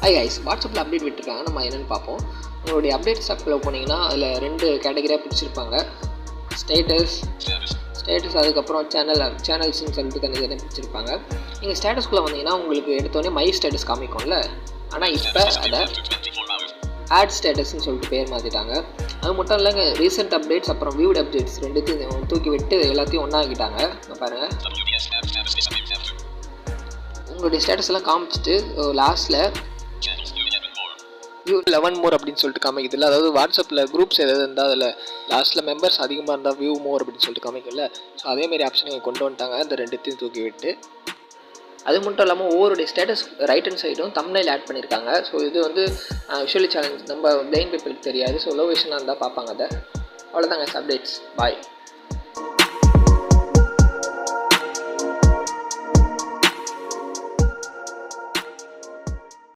Hi guys, வாட்ஸ்அப்பில் update விட்டுருக்காங்க. நம்ம என்னென்னு பார்ப்போம். உங்களுடைய அப்டேட் ஸ்டாப்பில் போனீங்கன்னா அதில் 2 கேட்டகரியாக பிரிச்சிருப்பாங்க. ஸ்டேட்டஸ் அதுக்கப்புறம் சேனல்ஸ்ன்னு சொல்லிட்டு தனியாக பிரிச்சிருப்பாங்க. நீங்கள் ஸ்டேட்டஸ்குள்ளே வந்தீங்கன்னா உங்களுக்கு எடுத்தோடனே மை ஸ்டேட்டஸ் காமிக்கும்ல. ஆனால் இப்போ அதை ஆட் ஸ்டேட்டஸ்ன்னு சொல்லிட்டு பேர் மாற்றிட்டாங்க. அது மட்டும் இல்லைங்க, ரீசெண்ட் அப்டேட்ஸ் அப்புறம் வியூட் அப்டேட்ஸ் ரெண்டுத்தையும் தூக்கி விட்டு எல்லாத்தையும் ஒன்றா ஆக்கிட்டாங்க. பாருங்கள், உங்களுடைய ஸ்டேட்டஸ் எல்லாம் காமிச்சிட்டு லாஸ்ட்டில் வியூ 11 மோர் அப்படின்னு சொல்லிட்டு காமிக்குதுல்ல. அதாவது வாட்ஸ்அப்பில் குரூப்ஸ் எதாவது இருந்தால் அதில் லாஸ்ட்டில் மெம்பர்ஸ் அதிகமாக இருந்தால் வியூ மோர் அப்படின்னு சொல்லிட்டு காமிக்கும்ல. ஸோ அதேமாரி ஆப்ஷன் நீங்கள் கொண்டு வந்துட்டாங்க, அந்த ரெண்டுத்தையும் தூக்கி விட்டு. அது மட்டும் இல்லாமல் ஒவ்வொருடைய ஸ்டேட்டஸ் ரைட் ஹேண்ட் சைடும் தம்ப்நெயில் ஆட் பண்ணியிருக்காங்க. ஸோ இது வந்து விஷுவலி சேலஞ்ச் நம்ம பிளைண்ட் பீப்புளுக்கு தெரியாது. ஸோ லோ விஷனாக இருந்தால் பார்ப்பாங்க. அதை அவ்வளோதாங்க அப்டேட்ஸ். பாய்.